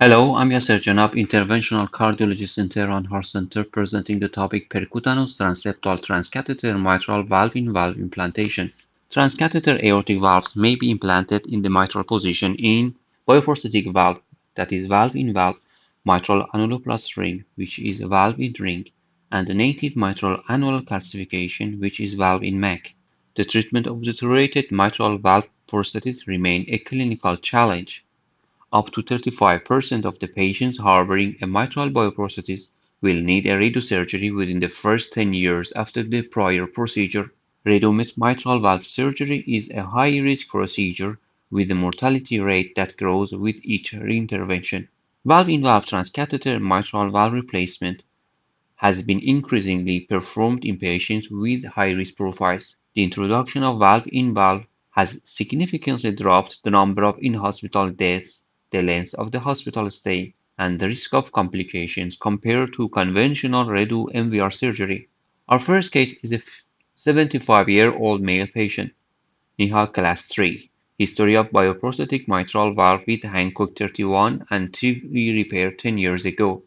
Hello, I'm Yasser Janab, interventional cardiologist in Tehran Heart Center, presenting the topic percutaneous transseptal transcatheter mitral valve-in-valve implantation. Transcatheter aortic valves may be implanted in the mitral position in bioprosthetic valve, that is valve-in-valve, mitral annuloplasty ring, which is valve-in-ring, and the native mitral annular calcification, which is valve-in-MAC. The treatment of deteriorated mitral valve prosthesis remains a clinical challenge. Up to 35% of the patients harboring a mitral bioprosthesis will need a radiosurgery within the first 10 years after the prior procedure. Mitral valve surgery is a high-risk procedure with a mortality rate that grows with each reintervention. Valve-in-valve transcatheter mitral valve replacement has been increasingly performed in patients with high-risk profiles. The introduction of valve-in-valve has significantly dropped the number of in-hospital deaths, the length of the hospital stay, and the risk of complications compared to conventional redo MVR surgery. Our first case is a 75-year-old male patient, Nihal Class 3, history of bioprosthetic mitral valve with Hancock 31 and TV repair 10 years ago.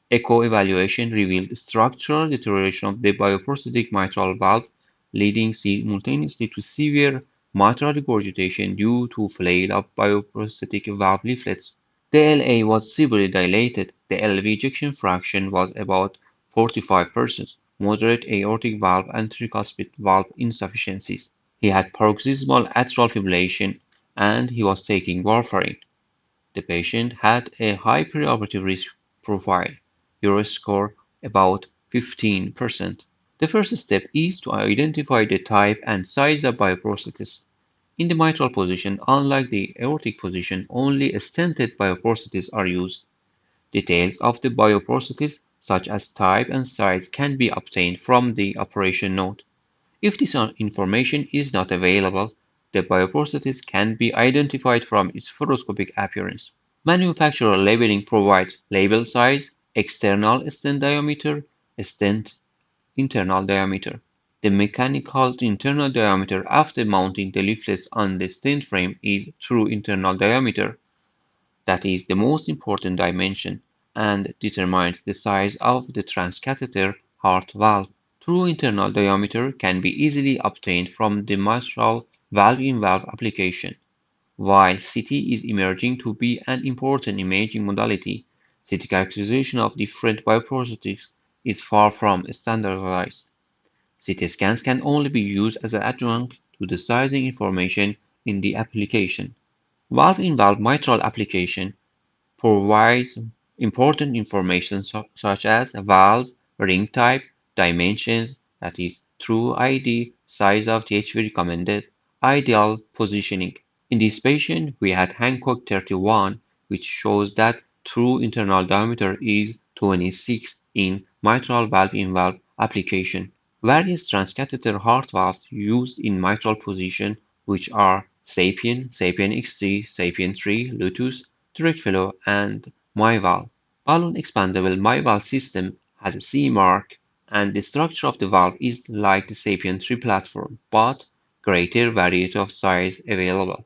Echo evaluation revealed structural deterioration of the bioprosthetic mitral valve, leading simultaneously to severe mitral regurgitation due to flail of bioprosthetic valve leaflets. The LA was severely dilated. The LV ejection fraction was about 45%, moderate aortic valve and tricuspid valve insufficiencies. He had paroxysmal atrial fibrillation and he was taking warfarin. The patient had a high preoperative risk profile, Euroscore about 15%. The first step is to identify the type and size of bioprosthesis. In the mitral position, unlike the aortic position, only stented bioprostheses are used. Details of the bioprosthesis, such as type and size, can be obtained from the operation note. If this information is not available, the bioprosthesis can be identified from its fluoroscopic appearance. Manufacturer labeling provides label size, external stent diameter, stent internal diameter. The mechanical internal diameter after mounting the leaflets on the stent frame is true internal diameter, that is the most important dimension, and determines the size of the transcatheter heart valve. True internal diameter can be easily obtained from the mitral valve-in-valve application. While CT is emerging to be an important imaging modality, CT characterization of different bioprosthetics is far from standardized. CT scans can only be used as an adjunct to the sizing information in the application. Valve-in-valve mitral application provides important information such as valve, ring type, dimensions, that is, true ID, size of THV recommended, ideal positioning. In this patient, we had Hancock 31, which shows that true internal diameter is 26 in mitral valve-in-valve application. Various transcatheter heart valves used in mitral position, which are Sapien, Sapien XT, Sapien 3, Lotus, direct flow, and MyVal. Balloon-expandable MyVal system has a CE mark, and the structure of the valve is like the Sapien 3 platform, but greater variety of size available,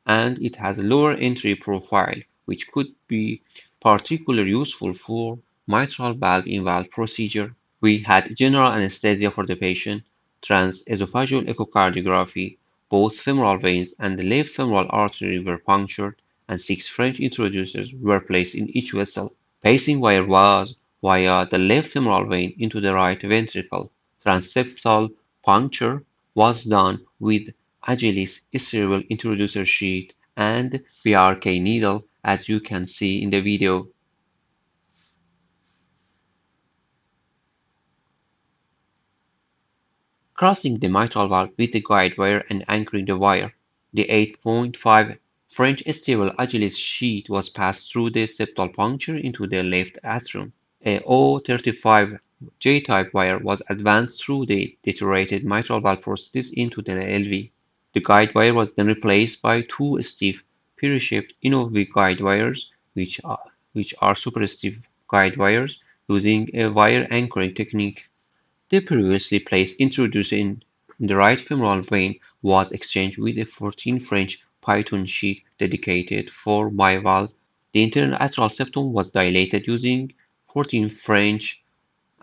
and it has a lower entry profile, which could be particularly useful for mitral valve-in-valve procedure. We had general anesthesia for the patient, transesophageal echocardiography, both femoral veins and the left femoral artery were punctured, and 6 French introducers were placed in each vessel. Pacing wire was via the left femoral vein into the right ventricle. Transeptal puncture was done with Agilis cerebral introducer sheet and VRK needle, as you can see in the video. Crossing the mitral valve with the guide wire and anchoring the wire. The 8.5 French stable Agilis sheet was passed through the septal puncture into the left atrium. A O35 J-type wire was advanced through the deteriorated mitral valve prosthesis into the LV. The guide wire was then replaced by two stiff, pear-shaped InnoV guide wires, which are super stiff guide wires using a wire anchoring technique. The previously placed introducer in the right femoral vein was exchanged with a 14 French Python sheet dedicated for MyVal. The internal atrial septum was dilated using 14 French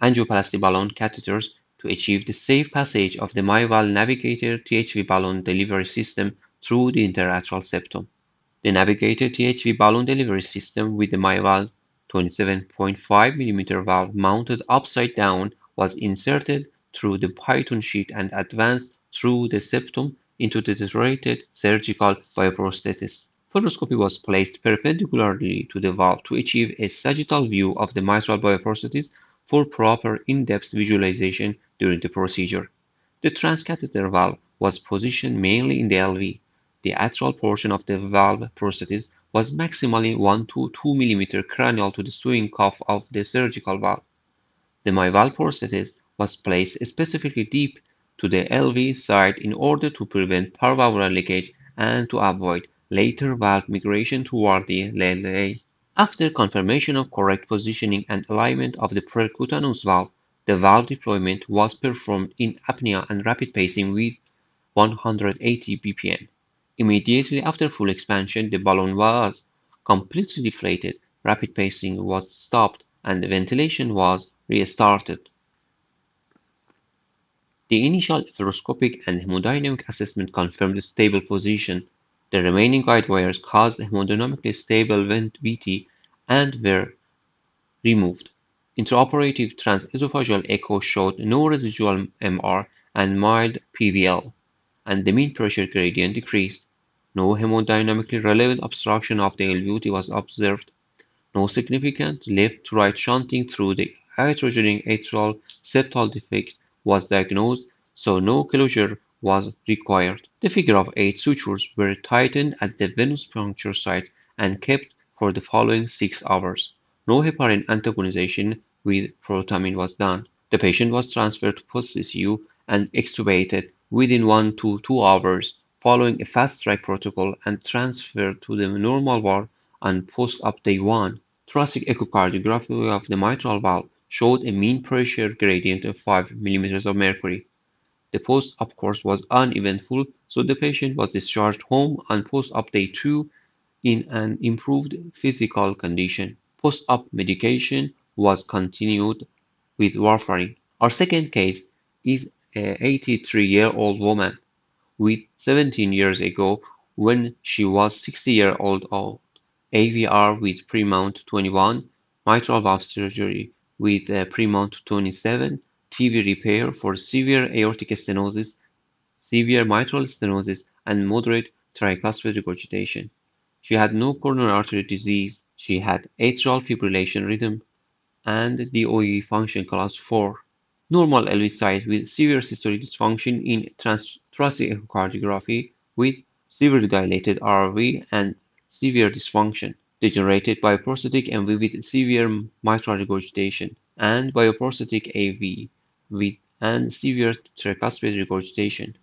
angioplasty balloon catheters to achieve the safe passage of the MyVal navigator THV balloon delivery system through the interatrial septum. The navigator THV balloon delivery system with the MyVal 27.5 mm valve mounted upside down was inserted through the Python sheet and advanced through the septum into the deteriorated surgical bioprosthesis. Fluoroscopy was placed perpendicularly to the valve to achieve a sagittal view of the mitral bioprosthesis for proper in-depth visualization during the procedure. The transcatheter valve was positioned mainly in the LV. The atrial portion of the valve prosthesis was maximally 1 to 2 mm cranial to the sewing cuff of the surgical valve. The MyVal prosthesis was placed specifically deep to the LV side in order to prevent paravalvular leakage and to avoid later valve migration toward the LLA. After confirmation of correct positioning and alignment of the percutaneous valve, the valve deployment was performed in apnea and rapid pacing with 180 bpm. Immediately after full expansion, the balloon was completely deflated, rapid pacing was stopped, and the ventilation was restarted. The initial fluoroscopic and hemodynamic assessment confirmed stable position. The remaining guide wires caused hemodynamically stable VT and were removed. Intraoperative transesophageal echo showed no residual MR and mild PVL, and the mean pressure gradient decreased. No hemodynamically relevant obstruction of the LVOT was observed. No significant left-to-right shunting through the iatrogenic atrial septal defect was diagnosed, so no closure was required. The figure-of-8 sutures were tightened at the venous puncture site and kept for the following 6 hours. No heparin antagonization with protamine was done. The patient was transferred to post-ICU and extubated within 1 to 2 hours following a fast-track protocol and transferred to the normal ward on post-op day 1. Thoracic echocardiography of the mitral valve showed a mean pressure gradient of 5 mm of mercury. The post-op course was uneventful, so the patient was discharged home on post-op day 2 in an improved physical condition. Post-op medication was continued with warfarin. Our second case is a 83-year-old woman with 17 years ago when she was 60-year-old AVR with pre-mount 21, mitral valve surgery with pre-mount 27, TV repair for severe aortic stenosis, severe mitral stenosis, and moderate tricuspid regurgitation. She had no coronary artery disease. She had atrial fibrillation rhythm and DOE function class 4. Normal LV site with severe systolic dysfunction in thoracic echocardiography with severely dilated RV and severe dysfunction, degenerated bioprosthetic MV with severe mitral regurgitation, and bioprosthetic AV with and severe tricuspid regurgitation.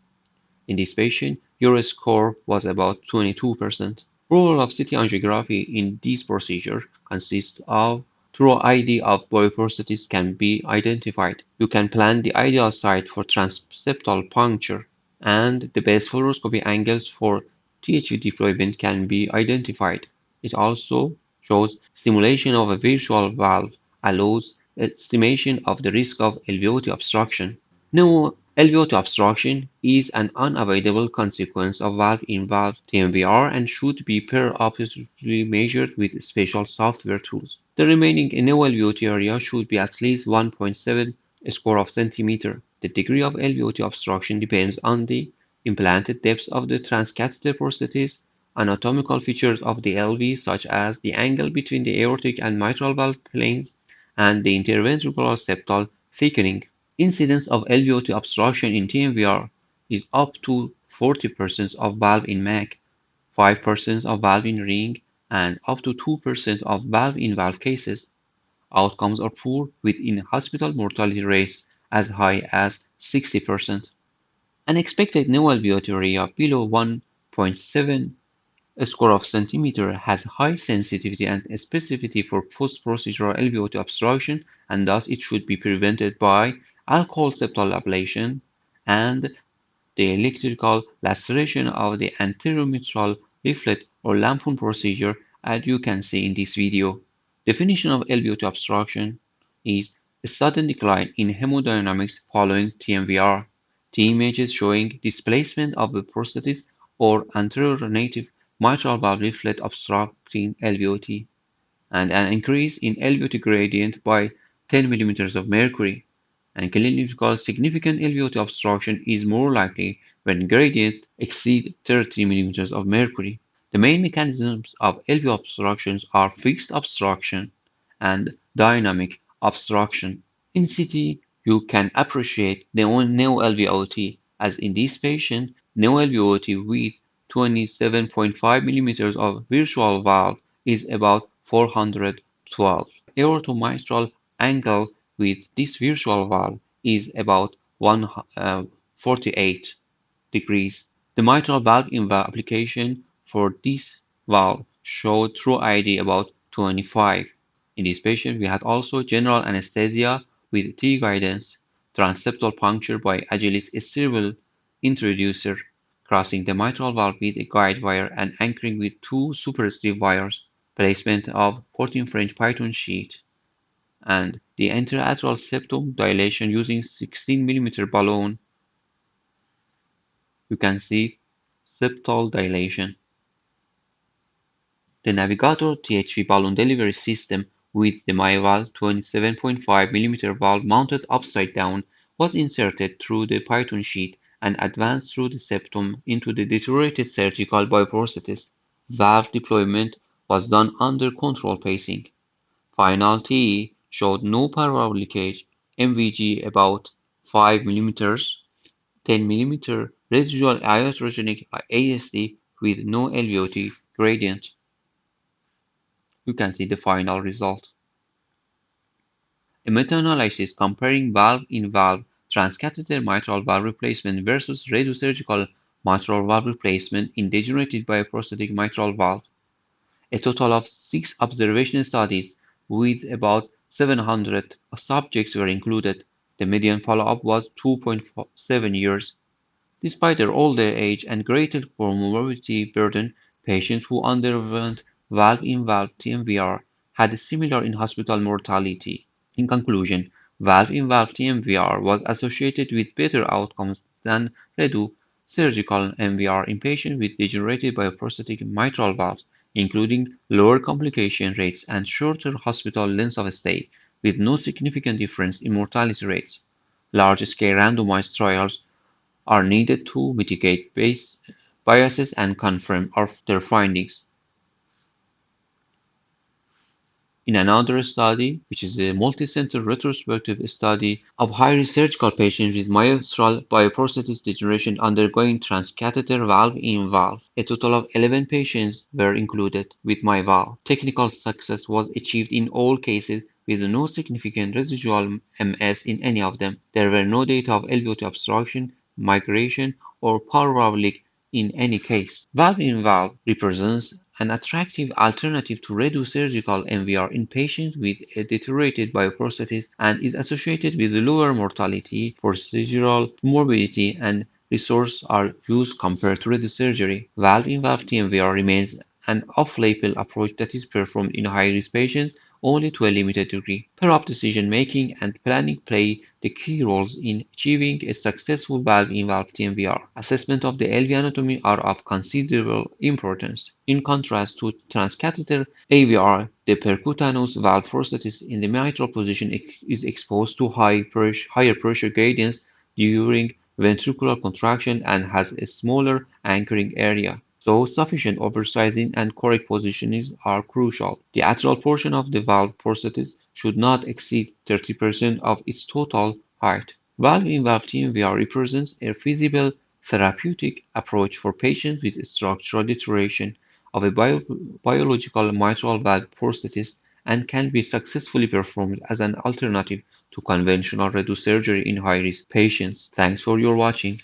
In this patient, Euro score was about 22%. Role of CT angiography in this procedure consists of through ID of bioprosthesis can be identified. You can plan the ideal site for transseptal puncture, and the best fluoroscopy angles for THV deployment can be identified. It also shows stimulation of a virtual valve, allows estimation of the risk of LVOT obstruction. No, LVOT obstruction is an unavoidable consequence of valve-in-valve TMVR and should be perioperatively measured with special software tools. The remaining no LVOT area should be at least 1.7 square of centimeter. The degree of LVOT obstruction depends on the implanted depth of the transcatheter prosthesis, anatomical features of the LV such as the angle between the aortic and mitral valve planes, and the interventricular septal thickening. Incidence of LVOT obstruction in TMVR is up to 40% of valve in MAC, 5% of valve in ring, and up to 2% of valve in valve cases. Outcomes are poor with in-hospital mortality rates as high as 60%. An expected no LVOT area below 1.7 square of centimeter has high sensitivity and specificity for post-procedural LVOT obstruction, and thus it should be prevented by alcohol septal ablation and the electrical laceration of the anteromitral leaflet or lampoon procedure as you can see in this video. Definition of LVOT obstruction is a sudden decline in hemodynamics following TMVR. T images showing displacement of the prosthesis or anterior native mitral valve leaflet obstructing LVOT, and an increase in LVOT gradient by 10 millimeters of mercury. And clinical significant LVOT obstruction is more likely when gradient exceed 30 millimeters of mercury. The main mechanisms of LV obstructions are fixed obstruction and dynamic obstruction. In CT, you can appreciate the neo-LVOT, as in this patient, neo-LVOT with 27.5 millimeters of virtual valve is about 412. Aortomitral angle with this virtual valve is about 148 degrees. The mitral valve application for this valve showed true ID about 25. In this patient, we had also general anesthesia with T guidance, transseptal puncture by Agilis cerebral introducer, crossing the mitral valve with a guide wire and anchoring with two supersleeve wires, placement of 14 French Python sheet, and the interatrial septum dilation using 16 millimeter balloon. You can see septal dilation. The Navigator THV balloon delivery system with the MyVal 27.5 mm valve mounted upside down was inserted through the Python sheet and advanced through the septum into the deteriorated surgical bioprosthesis. Valve deployment was done under control pacing. Final TE showed no parallel leakage, MVG about 5 mm, 10 mm residual iatrogenic ASD with no LVOT gradient. You can see the final result. A meta-analysis comparing valve-in-valve transcatheter mitral valve replacement versus radiosurgical mitral valve replacement in degenerated bioprosthetic mitral valve. A total of 6 observation studies with about 700 subjects were included. The median follow-up was 2.7 years. Despite their older age and greater comorbidity burden, patients who underwent valve-in-valve TMVR had a similar in-hospital mortality. In conclusion, valve-in-valve TMVR was associated with better outcomes than redo surgical MVR in patients with degenerated bioprosthetic mitral valves, including lower complication rates and shorter hospital length of stay, with no significant difference in mortality rates. Large-scale randomized trials are needed to mitigate biases and confirm their findings. In another study, which is a multicenter retrospective study of high-risk surgical patients with mitral bioprosthetic degeneration undergoing transcatheter valve-in-valve, a total of 11 patients were included with MyVal. Technical success was achieved in all cases with no significant residual MS in any of them. There were no data of LVOT obstruction, migration, or power leak in any case. Valve-in-valve represents an attractive alternative to radiosurgical MVR in patients with a deteriorated bioprosthesis and is associated with lower mortality, procedural morbidity, and resources are used compared to radiosurgery. Valve-in-valve TMVR remains an off-label approach that is performed in high-risk patients only to a limited degree. Per-op decision-making and planning play the key roles in achieving a successful valve-in-valve TMVR. Assessment of the LV anatomy are of considerable importance. In contrast to transcatheter AVR, the percutaneous valve prosthesis in the mitral position is exposed to higher pressure gradients during ventricular contraction and has a smaller anchoring area. So sufficient oversizing and correct positioning are crucial. The atrial portion of the valve prosthesis should not exceed 30% of its total height. Valve-in-valve TMVR represents a feasible therapeutic approach for patients with structural deterioration of a biological mitral valve prosthesis and can be successfully performed as an alternative to conventional radiosurgery in high-risk patients. Thanks for your watching.